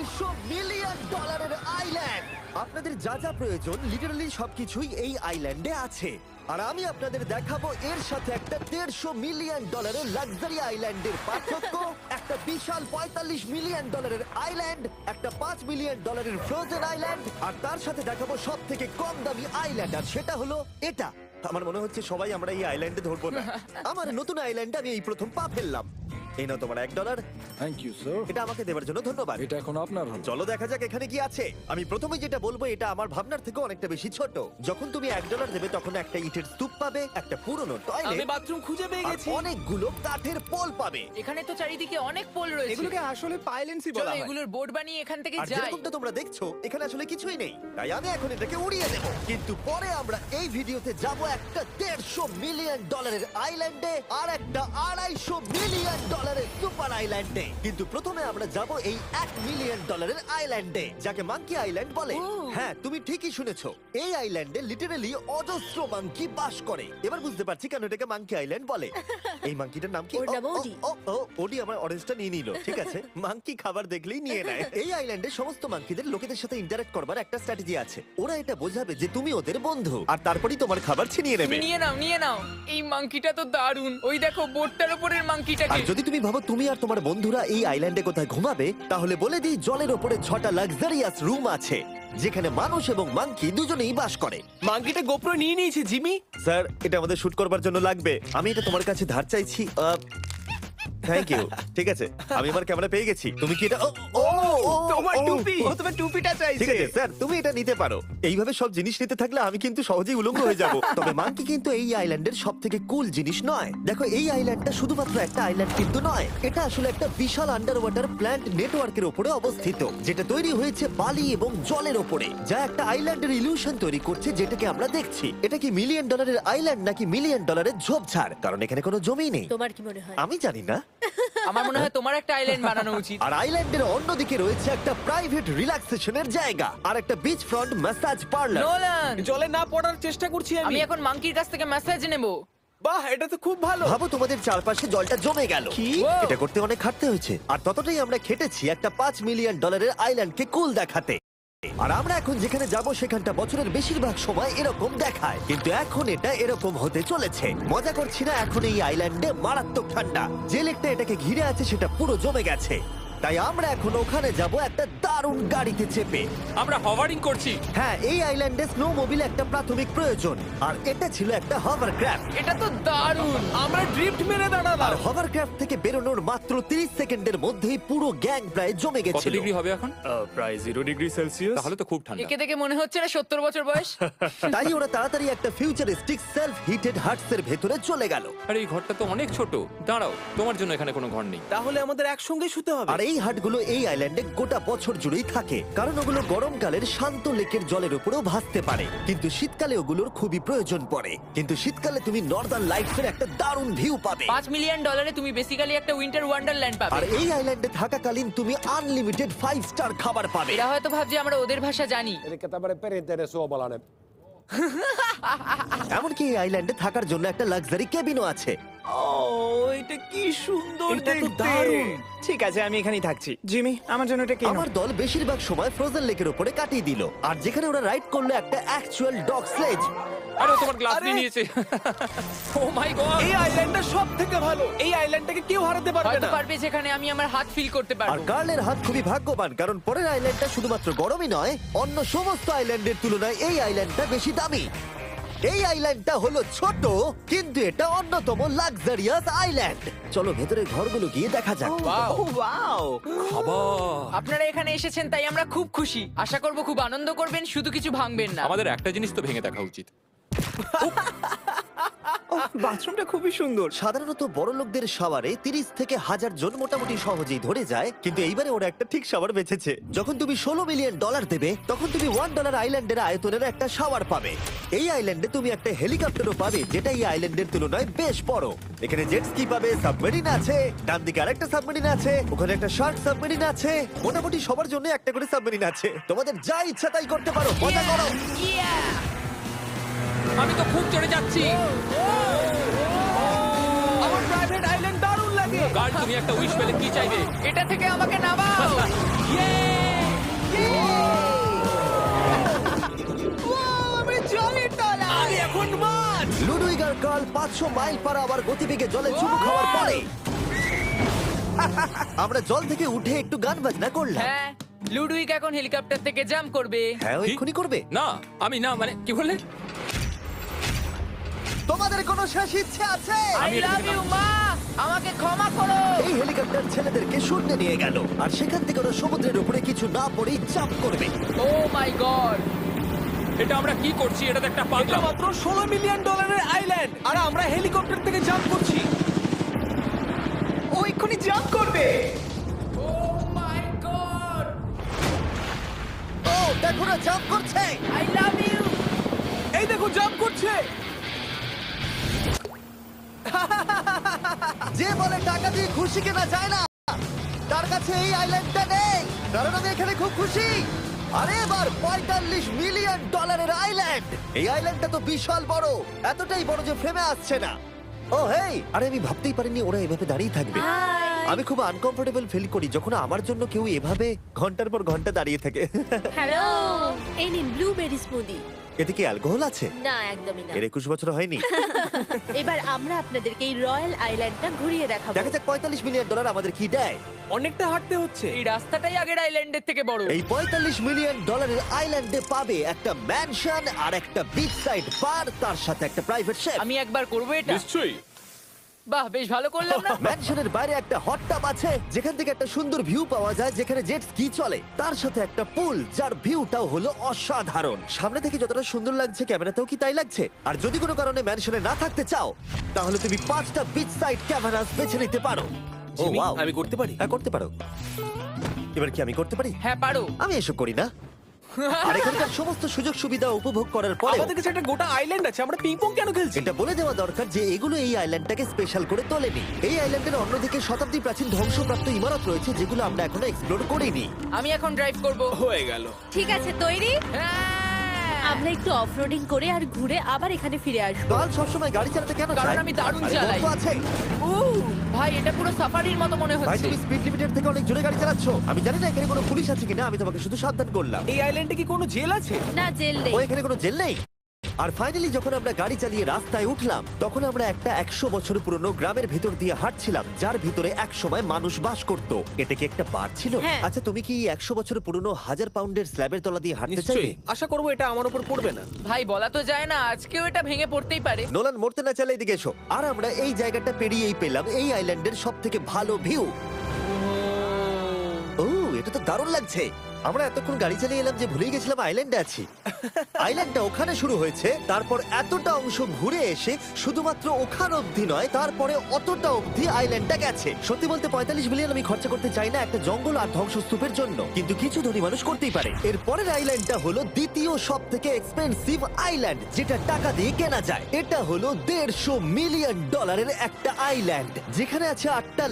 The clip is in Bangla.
$250 মিলিয়ন আইল্যান্ড। আপনাদের যা যা প্রয়োজন লিটারালি সবকিছুই এই আইল্যান্ডে আছে। আর আমি আপনাদের দেখাবো এর সাথে একটা $150 মিলিয়ন লাক্সারি আইল্যান্ডের পার্থক্য, একটা বিশাল $45 মিলিয়ন আইল্যান্ড, একটা $5 মিলিয়ন ফ্রোজেন আইল্যান্ড, আর তার সাথে দেখাবো সব থেকে কম দামি আইল্যান্ড, আর সেটা হলো এটা। আমার মনে হচ্ছে সবাই আমরা এই আইল্যান্ডে ধরবো না। আমার নতুন আইল্যান্ডে আমি এই প্রথম পা ফেললাম। এই নাও তোমার $1। Thank you sir. এটা আমাকে দেওয়ার জন্য ধন্যবাদ। এটা এখন আপনার হল। চলো দেখা যাক এখানে কি আছে। আমি প্রথমে যেটা বলবো এটা আমার ভাবনার থেকে অনেকটা বেশি ছোট। যখন তুমি $1 দেবে তখন একটা ইটের স্তূপ পাবে, একটা পুরনো আমি টয়লেট, বাথরুম খুঁজে পেয়ে আর গেছি। অনেকগুলো কাঠের পোল পাবে। এখানে তো চারিদিকে অনেক পোল রয়েছে। এগুলোকে আসলে পাইলেন্সই চলো বলা হয়। এগুলোর বোর্ড বানিয়ে এখান থেকে আর যাই। যেরকমটা তোমরা দেখছো এখানে আসলে কিছুই নেই, তাই আমি এখন এটাকে উড়িয়ে দেব। কিন্তু পরে আমরা এই ভিডিওতে যাব একটা $150 মিলিয়ন আইল্যান্ডে আর একটা $250 মিলিয়ন সুপার আইল্যান্ডে। কিন্তু প্রথমে আমরা যাব এই $1 মিলিয়ন আইল্যান্ডে, যাকে মাঙ্কি আইল্যান্ড বলে। হ্যাঁ, তুমি ঠিকই শুনেছো, এই আইল্যান্ডে লিটারালি অজস্র মাঙ্কি বাস করে। এবার বুঝতে পারছি কেন এটাকে মাঙ্কি আইল্যান্ড বলে। এই মাঙ্কিটার নাম কি? ওর নাম ওডি। ওডি আমার অরেঞ্জটা নিয়ে নিল। ঠিক আছে, মাঙ্কি খাবার দেখলেই নিয়ে নেয়। এই আইল্যান্ডে সমস্ত মাঙ্কিদের লোকেদের সাথে ইন্টারঅ্যাক্ট করবার একটা স্ট্র্যাটেজি আছে। ওরা এটা বোঝাবে যে তুমি ওদের বন্ধু, আর তারপরেই তোমার খাবার ছিনিয়ে নেবে। নিয়ে নাও নিয়ে নাও। এই মাংকিটা তো দারুণ। ওই দেখো বোর্ডটার উপরের আর মাংকিটাকে। যদি তুমি ভাবো তুমি আর তোমার বন্ধুরা এই আইল্যান্ডে কোথায় ঘুমাবে, তাহলে বলে দিই জলের ওপরে 6টা লাক্সারিয়াস রুম আছে, যেখানে মানুষ এবং মাঙ্কি দুজনেই বাস করে। মাঙ্কিটা গোপ্রো নিয়ে নিয়েছে জিমি। স্যার, এটা আমাদের শুট করবার জন্য লাগবে। আমি এটা তোমার কাছে ধার চাইছি। Thank you. ঠিক আছে, আমি আমার ক্যামেরা পেয়ে গেছি। তুমি কি এটা তোমার টুপি। ও তোমার টুপিটা ঠিক চাইছে। আছে স্যার, তুমি এটা নিতে পারো। এইভাবে সব জিনিস নিতে থাকলে আমি কিন্তু সহজেই উলঙ্গ হয়ে যাব। তবে মাঙ্কি কিন্তু এই আইল্যান্ডের সব থেকে কুল জিনিস নয়। দেখো, এই আইল্যান্ডটা শুধুমাত্র একটা আইল্যান্ড কিন্তু নয়, এটা আসলে একটা বিশাল আন্ডার ওয়াটার প্ল্যান্ট নেটওয়ার্কের উপরে অবস্থিত, যেটা তৈরি হয়েছে বালি এবং জলের উপরে, যা একটা আইল্যান্ডের ইলিউশন তৈরি করছে, যেটাকে আমরা দেখছি। এটা কি $1 মিলিয়ন আইল্যান্ড নাকি $1 মিলিয়ন ঝোপঝাড়? কারণ এখানে কোনো জমি নেই। তোমার কি মনে হয়? আমি জানি না। আমার মনে হয় তোমার একটা আইল্যান্ড বানানো উচিত। আর আইল্যান্ডের অন্যদিকে রয়েছে একটা প্রাইভেট রিল্যাক্সেশনের জায়গা আর একটা beach front massage parlour. Nolan, জলে না পড়ার চেষ্টা করছি আমি আমি। এখন মাংকির কাছ থেকে মেসেজ নেব। বাহ, এটা তো খুব ভালো। ভাবো তোমাদের চারপাশে জলটা জমে গেল। কি? এটা করতে অনেক খাটতে হয়েছে, আর ততটাই আমরা খেটেছি একটা $5 মিলিয়ন আইল্যান্ডকে কুল দেখাতে। আর আমরা এখন যেখানে যাব সেখানটা বছরের বেশিরভাগ সময় এরকম দেখায়, কিন্তু এখন এটা এরকম হতে চলেছে। মজা করছি না, এখন এই আইল্যান্ডে মারাত্মক ঠান্ডা। যে লেকটা এটাকে ঘিরে আছে সেটা পুরো জমে গেছে, তাই আমরা এখন ওখানে যাব একটা দারুণ গাড়িতে চেপে। আমরা হভারিং করছি। হ্যাঁ, এই আইল্যান্ডে স্নো মোবিল একটা প্রাথমিক প্রয়োজন, আর এটা ছিল একটা হভারক্রাফট। এটা তো দারুণ। আমরা ড্রিফট মেরে আর দাঁড়ালাম। হভারক্রাফট থেকে বেরোনোর মাত্র 30 সেকেন্ডের মধ্যেই পুরো গ্যাং প্রায় জমে কত গেছিল। ডিগ্রি হবে এখন? প্রায় 0 ডিগ্রি সেলসিয়াস। তাহলে তো খুব ঠান্ডা। একে দেখে মনে হচ্ছে না 70 বছর বয়স। তাই ওরা তাড়াতাড়ি একটা ফিউচারিস্টিক সেলফ হিটেড হাটস এর ভেতরে চলে গেল। আরে এই ঘরটা তো অনেক ছোট। দাঁড়াও, তোমার জন্য এখানে কোনো ঘর নেই। তাহলে আমাদের একসঙ্গে শুতে হবে। আর এই হাটগুলো এই আইল্যান্ডে গোটা বছর জুড়েই থাকে, কারণ ওগুলো গরমকালের শান্ত লেকের জলের উপরেও ভাসতে পারে, কিন্তু শীতকালে ওগুলোর খুবই প্রয়োজন পড়ে। কিন্তু শীতকালে তুমি নর্দার্ন লাইটস এর একটা দারুণ ভিউ পাবে। $5 মিলিয়ন তুমি বেসিক্যালি একটা উইন্টার ওয়ান্ডারল্যান্ড আর পাবে। এই আইল্যান্ডে থাকাকালীন তুমি আনলিমিটেড 5 স্টার খাবার পাবে। এরা হয়তো ভাবছে আমরা ওদের ভাষা জানি। Elikkä tämmönen perinteinen suomalainen. এমনকি এই আইল্যান্ডে থাকার জন্য একটা লাক্সারি কেবিনও আছে। ও, এটা কি সুন্দর এটা তো দেখতে। দারুণ। ঠিক আছে, আমি এখানেই থাকছি। জিমি, আমার জন্য এটা কেন? আমার দল বেশিরভাগ সময় ফ্রোজেন লেকের উপরে কাটিয়ে দিল, আর যেখানে ওরা রাইড করলো একটা অ্যাকচুয়াল ডগ স্লেজ। আরে ও তোমার গ্লাস আরে! নিয়ে নিয়েছে। ও মাই গড! এই আইল্যান্ডটা সব থেকে ভালো। এই আইল্যান্ডটাকে কেউ হারাতে পারবে হয়তো না। পারবে যেখানে আমি আমার হাত ফিল করতে আর পারবো। কার্লের হাত খুবই ভাগ্যবান, কারণ পরের আইল্যান্ডটা শুধুমাত্র গরমই নয়, অন্য সমস্ত আইল্যান্ডের তুলনায় এই আইল্যান্ডটা বেশি দামি। এই আইল্যান্ডটা হলো ছোট, কিন্তু এটা অন্যতম লাক্সারিয়াস আইল্যান্ড। চলো ভেতরের ঘরগুলো গিয়ে দেখা যাক। ওয়াও! ও, ওয়াও। খাবার! আপনারা এখানে এসেছেন তাই আমরা খুব খুশি। আশা করব খুব আনন্দ করবেন, শুধু কিছু ভাঙবেন না। আমাদের একটা জিনিস তো ভেঙে দেখা উচিত। বাথরুমটা খুবই সুন্দর। সাধারণত বড় লোকদের শাওয়ারে 30 থেকে 1000 জন মোটামুটি সহজেই ধরে যায়, কিন্তু এইবারে ওরা একটা ঠিক শাওয়ার বেঁচেছে। যখন তুমি $16 মিলিয়ন দেবে, তখন তুমি $1 আইল্যান্ডের আয়তনের একটা শাওয়ার পাবে। এই আইল্যান্ডে তুমি একটা হেলিকপ্টারও পাবে, যেটা এই আইল্যান্ডের তুলনায় বেশ বড়। এখানে জেট স্কি পাবে, সাবমেরিন আছে, ডান দিকে আরেকটা সাবমেরিন আছে, ওখানে একটা শার্ক সাবমেরিন আছে। মোটামুটি সবার জন্য একটা করে সাবমেরিন আছে। তোমাদের যা ইচ্ছা তাই করতে পারো, মজা করো। আমি তো খুব চড়ে যাচ্ছি। আমার প্রাইভেট আইল্যান্ড দারুণ লাগে। গার্ড, তুমি একটা উইশ পেলে কি চাইবে? এটা থেকে আমাকে নামাও। ইয়ে! বিশাল 500 মাইল পার আওয়ার গতিবেগে জলে চুমু খাওয়ার পরে আমরা জল থেকে উঠে একটু গান বাজনা করলাম। হ্যাঁ লুডুইক এখন হেলিকপ্টার থেকে জাম্প করবে। হ্যাঁ ও এক্ষুনি করবে। না আমি না মানে কি বললে? তোমাদের কোনো শেষ ইচ্ছে আছে? আই লাভ ইউ মা, আমাকে ক্ষমা করো। এই হেলিকপ্টার ছেলেদেরকে শূন্যে নিয়ে গেল আর সেখান থেকে ওরা সমুদ্রের উপরে কিছু না পড়েই জাম্প করবে। ও মাই গড, এটা আমরা কি করছি? এটা তো একটা এটা পাগলাম। মাত্র $16 মিলিয়ন আইল্যান্ড আর আমরা হেলিকপ্টার থেকে জাম্প করছি। ও এক্ষুনি জাম্প করবে। ও মাই গড, ও দেখো না জাম্প করছে। I love you. এই দেখো জাম্প করছে। যে বলে টাকা দিয়ে খুশি কেনা যায় না, তার কাছে এই আইল্যান্ডটা নেই। কারণ আমি এখানে খুব খুশি। আরে এবার $45 মিলিয়ন আইল্যান্ড। এই আইল্যান্ডটা তো বিশাল বড়, এতটাই বড় যে ফ্রেমে আসছে না। ও হেই, আরে আমি ভাবতেই পারিনি ওরা এভাবে দাঁড়িয়ে থাকবে। আমি খুব আনকমফোর্টেবল ফিল করি যখন আমার জন্য কেউ এভাবে ঘন্টার পর ঘন্টা দাঁড়িয়ে থাকে। হ্যালো, এই নিন ব্লুবেরি স্মুদি। এতে কি অ্যালকোহল আছে? না, একদমই না। এর 21 বছর হয়নি। এবার আমরা আপনাদেরকে এই রয়্যাল আইল্যান্ডটা ঘুরিয়ে দেখাবো। দেখা যাক $45 মিলিয়ন আমাদের কি দেয়। অনেকটা হাঁটতে হচ্ছে। এই রাস্তাটাই আগের আইল্যান্ডের থেকে বড়। এই $45 মিলিয়ন আইল্যান্ডে পাবে একটা ম্যানশন আর একটা বিচ সাইড বার, তার সাথে একটা প্রাইভেট শেফ। আমি একবার করবো এটা। নিশ্চয়ই। বাহ, বেশ ভালো করলাম না? ম্যানশনের বাইরে একটা হট টাব আছে যেখান থেকে একটা সুন্দর ভিউ পাওয়া যায়, যেখানে জেট স্কি চলে। তার সাথে একটা পুল যার ভিউটাও হলো অসাধারণ। সামনে থেকে যতটা সুন্দর লাগছে ক্যামেরাতেও কি তাই লাগছে। আর যদি কোনো কারণে ম্যানশনে না থাকতে চাও তাহলে তুমি 5টা বিচ সাইড ক্যামেরাস বেছে নিতে পারো। ও জিমি, ওয়াও, আমি করতে পারি? হ্যাঁ করতে পারো। এবার কি আমি করতে পারি? হ্যাঁ পারো। আমি এসব করি না। আর এখানকার সমস্ত সুযোগ সুবিধা উপভোগ করার পরে আমাদের কাছে একটা গোটা আইল্যান্ড আছে, আমরা পিং পং কেন খেলছি? এটা বলে দেওয়া দরকার যে এগুলো এই আইল্যান্ডটাকে স্পেশাল করে তোলেনি। এই আইল্যান্ডের অন্যদিকে শতাব্দী প্রাচীন ধ্বংসপ্রাপ্ত ইমারত রয়েছে যেগুলো আমরা এখনো এক্সপ্লোর করিনি। আমি এখন ড্রাইভ করবো। হয়ে গেল। ঠিক আছে, তৈরি? হ্যাঁ। আমরা একটু অফরোডিং করে আর ঘুরে আবার এখানে ফিরে আসবো। কাল সবসময় গাড়ি চালাতে কেন কারণ চায়? আমি দারুণ আরে চালাই। গল্প আছে। ভাই এটা পুরো সাফারির মতো মনে ভাই হচ্ছে। তুমি স্পিড লিমিটের থেকে অনেক জোরে গাড়ি চালাচ্ছ। আমি জানি না এখানে কোনো পুলিশ আছে কিনা, আমি তোমাকে শুধু সাবধান করলাম। এই আইল্যান্ডে কি কোনো জেল আছে? না, জেল নেই। ও এখানে কোনো জেল নেই। আর ফাইনালি যখন আমরা গাড়ি চালিয়ে রাস্তায় উঠলাম তখন আমরা একটা 100 বছর পুরনো গ্রামের ভিতর দিয়ে হাঁটছিলাম যার ভিতরে এক সময় মানুষ বাস করত। এটা কি একটা বার ছিল? হ্যাঁ। আচ্ছা তুমি কি 100 বছর পুরনো 1000 পাউন্ডের স্ল্যাবের তলা দিয়ে হাঁটতে চাইবে? নিশ্চয়ই। আশা করবো এটা আমার উপর পড়বে না। ভাই বলা তো যায় না, আজকেও এটা ভেঙে পড়তেই পারে। নোলান মরতে না চাইলে এদিকে এসো। আর আমরা এই জায়গাটা পেরিয়েই পেলাম এই আইল্যান্ডের সব থেকে ভালো ভিউ। ও এটা তো দারুণ লাগছে। আমরা এতক্ষণ গাড়ি চালিয়ে এলাম যে ভুলেই গেছিলাম আইল্যান্ডে আছি। আইল্যান্ডটা ওখানে শুরু হয়েছে, তারপর এতটা অংশ ঘুরে এসে শুধুমাত্র ওখান অবধি নয়, তারপরে অতটা অবধি আইল্যান্ডটা গেছে। সত্যি বলতে 45 মিলিয়ন আমি খরচা করতে চাই না একটা জঙ্গল আর ধ্বংসস্তূপের জন্য, কিন্তু কিছু ধনী মানুষ করতেই পারে। এর পরের আইল্যান্ডটা হলো দ্বিতীয় সব থেকে এক্সপেন্সিভ আইল্যান্ড, যেটা টাকা দিয়ে কেনা যায়। এটা হলো $150 মিলিয়ন একটা আইল্যান্ড যেখানে আছে 8টা